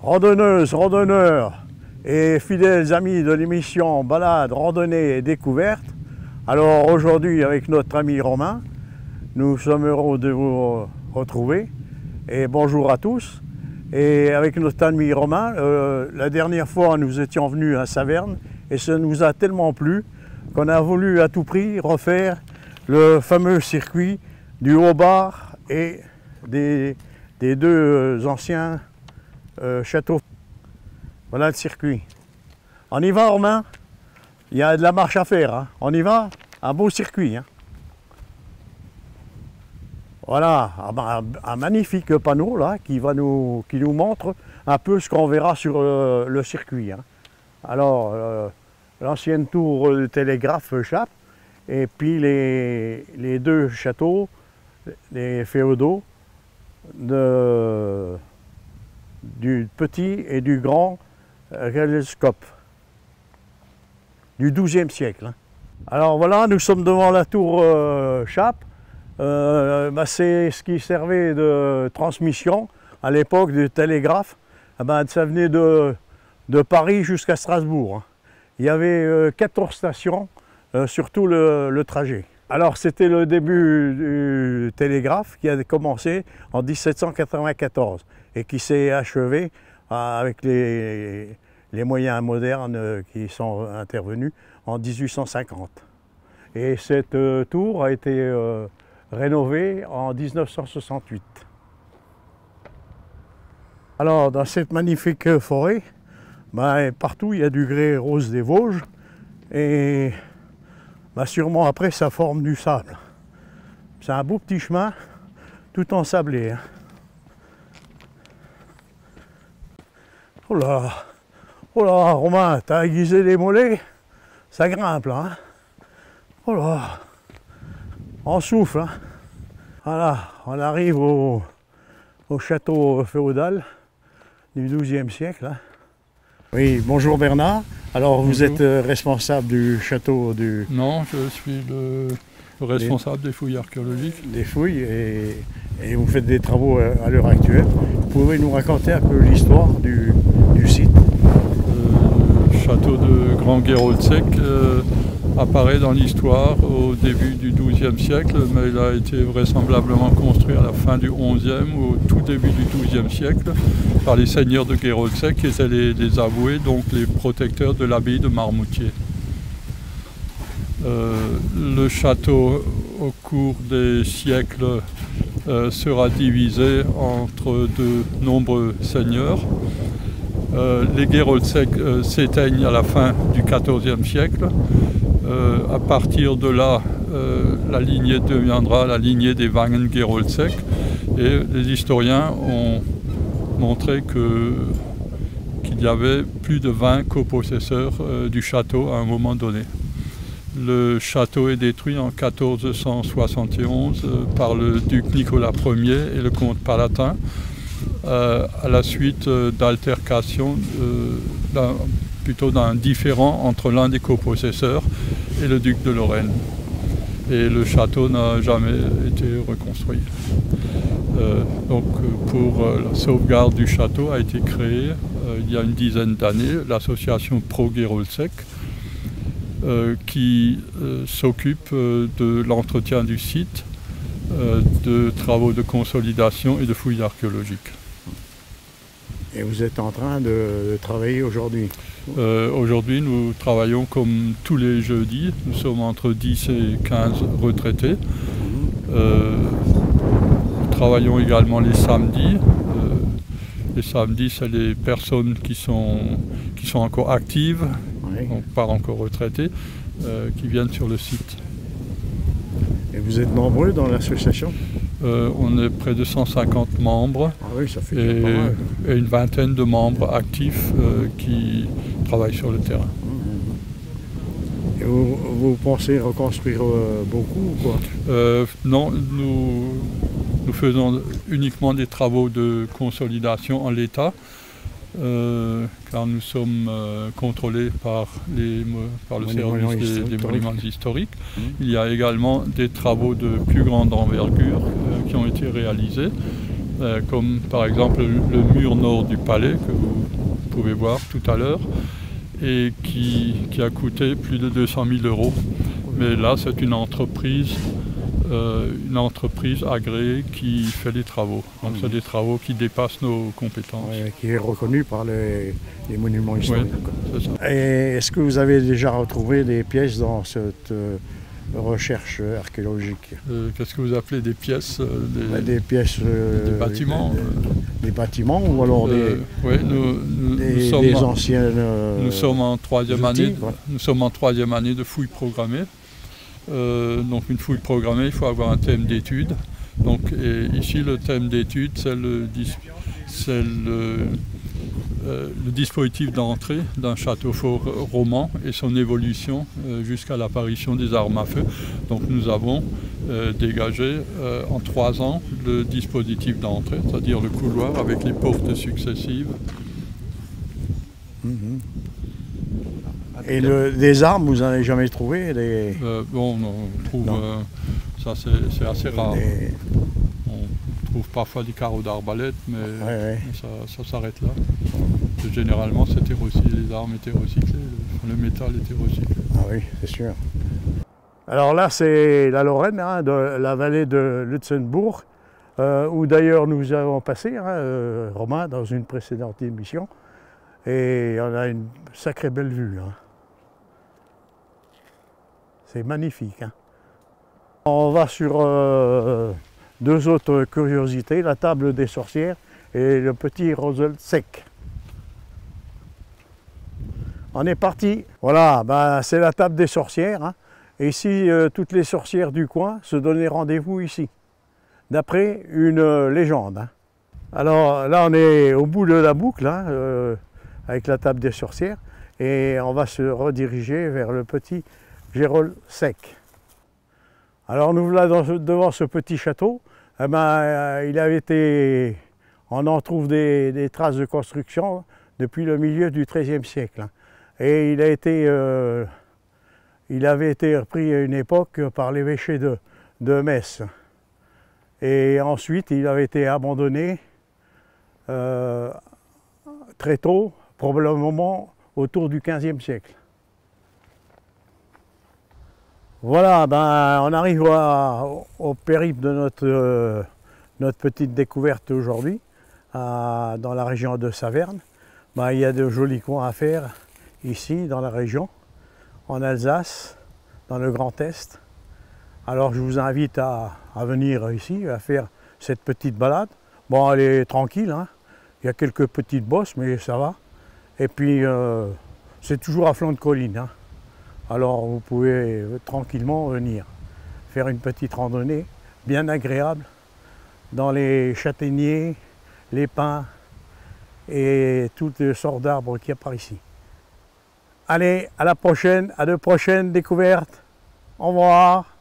Randonneuses, randonneurs et fidèles amis de l'émission Balade, Randonnée et Découverte. Alors aujourd'hui avec notre ami Romain, nous sommes heureux de vous retrouver et bonjour à tous. Et avec notre ami Romain, la dernière fois nous étions venus à Saverne et ça nous a tellement plu qu'on a voulu à tout prix refaire le fameux circuit du Haut-Bar et des deux anciens châteaux. Voilà le circuit. On y va, Romain? Il y a de la marche à faire, hein. On y va? Un beau circuit, hein. Voilà, un magnifique panneau là qui nous montre un peu ce qu'on verra sur le circuit, hein. Alors, l'ancienne tour de télégraphe Chappe et puis les deux châteaux, les féodaux du petit et du grand Relscope du XIIe siècle, hein. Alors voilà, nous sommes devant la tour Chappe. C'est ce qui servait de transmission à l'époque du télégraphe. Ça venait de Paris jusqu'à Strasbourg, hein. Il y avait 14 stations sur tout le trajet. Alors c'était le début du télégraphe qui a commencé en 1794 et qui s'est achevé avec les moyens modernes qui sont intervenus en 1850. Et cette tour a été rénovée en 1968. Alors dans cette magnifique forêt, partout il y a du grès rose des Vosges et sûrement après ça forme du sable. C'est un beau petit chemin tout ensablé, hein. Oh là, Romain, t'as aiguisé les mollets, ça grimpe là, hein. Oh là, on souffle, hein. Voilà, on arrive au château féodal du XIIe siècle, hein. Oui, bonjour Bernard. Alors vous êtes responsable du château du... Non, je suis le responsable des fouilles archéologiques. Des fouilles et vous faites des travaux à l'heure actuelle. Vous pouvez nous raconter un peu l'histoire du site? Le château de Grand Guéroldsec apparaît dans l'histoire au début du XIIe siècle, mais il a été vraisemblablement construit à la fin du XIe ou au tout début du XIIe siècle par les seigneurs de Guéroldsec qui étaient les avoués, donc les protecteurs de l'abbaye de Marmoutier. Le château, au cours des siècles, sera divisé entre de nombreux seigneurs. Les Guéroldsec s'éteignent à la fin du XIVe siècle. À partir de là, la lignée deviendra la lignée des Wangen-Guéroldsec et les historiens ont montré qu'il y avait plus de 20 copossesseurs du château à un moment donné. Le château est détruit en 1471 par le duc Nicolas Ier et le comte Palatin à la suite d'altercations, plutôt d'un différend entre l'un des copossesseurs et le duc de Lorraine. Et le château n'a jamais été reconstruit. Donc pour la sauvegarde du château a été créée il y a une dizaine d'années l'association Pro Guéroldsec qui s'occupe de l'entretien du site, de travaux de consolidation et de fouilles archéologiques. Et vous êtes en train de travailler aujourd'hui? Aujourd'hui, nous travaillons comme tous les jeudis. Nous sommes entre 10 et 15 retraités. Nous travaillons également les samedis. Les samedis, c'est les personnes qui sont encore actives, oui, donc pas encore retraitées, qui viennent sur le site. Et vous êtes nombreux dans l'association? On est près de 150 membres. Ah oui, ça fait pas mal. Et une vingtaine de membres actifs qui travaillent sur le terrain. Et vous pensez reconstruire beaucoup ou quoi? Non, nous faisons uniquement des travaux de consolidation en l'état, car nous sommes contrôlés par le service des monuments historiques. Il y a également des travaux de plus grande envergure qui ont été réalisés. comme par exemple le mur nord du palais que vous pouvez voir tout à l'heure, et qui a coûté plus de 200 000 €. Mais là, c'est une entreprise agréée qui fait les travaux. Donc c'est des travaux qui dépassent nos compétences. Ouais, qui est reconnue par les monuments historiques. Oui, c'est ça. Et est-ce que vous avez déjà retrouvé des pièces dans cette recherche archéologique? Qu'est-ce que vous appelez des pièces Des pièces... des bâtiments des bâtiments ou alors oui, des anciennes nous sommes en troisième année. Ouais. Nous sommes en troisième année de fouilles programmées. Donc une fouille programmée, il faut avoir un thème d'étude. Donc ici le thème d'étude, c'est le dispositif d'entrée d'un château fort roman et son évolution jusqu'à l'apparition des armes à feu. Donc nous avons dégagé en 3 ans le dispositif d'entrée, c'est-à-dire le couloir avec les portes successives. Et des armes, vous n'en avez jamais trouvé Bon, on trouve, ça c'est assez rare. On trouve parfois des carreaux d'arbalète, mais ça s'arrête là. Généralement, les armes étaient recyclées, le métal était recyclé. Ah oui, c'est sûr. Alors là, c'est la Lorraine, hein, de la vallée de Lutzenbourg, où d'ailleurs nous avons passé, Romain, dans une précédente émission. Et on a une sacrée belle vue. Hein. C'est magnifique. Hein. On va sur 2 autres curiosités, la table des sorcières et le petit rosel sec. On est parti. Voilà, c'est la table des sorcières. Hein. Et ici, toutes les sorcières du coin se donnaient rendez-vous ici, d'après une légende. Hein. Alors là, on est au bout de la boucle, hein, avec la table des sorcières, et on va se rediriger vers le petit Gérol sec. Alors nous voilà devant ce petit château. Eh ben, il avait été, on en trouve des traces de construction depuis le milieu du XIIIe siècle. Hein. Et il avait été repris à une époque par l'évêché de Metz. Et ensuite, il avait été abandonné très tôt, probablement autour du XVe siècle. Voilà, on arrive au périple de notre petite découverte aujourd'hui, dans la région de Saverne. Il y a de jolis coins à faire ici, dans la région, en Alsace, dans le Grand Est. Alors je vous invite à venir ici, à faire cette petite balade. Bon, elle est tranquille, hein. Il y a quelques petites bosses, mais ça va. Et puis, c'est toujours à flanc de colline. Hein. Alors vous pouvez tranquillement venir faire une petite randonnée bien agréable dans les châtaigniers, les pins et toutes les sortes d'arbres qu'il y a par ici. Allez, à la prochaine, à de prochaines découvertes. Au revoir.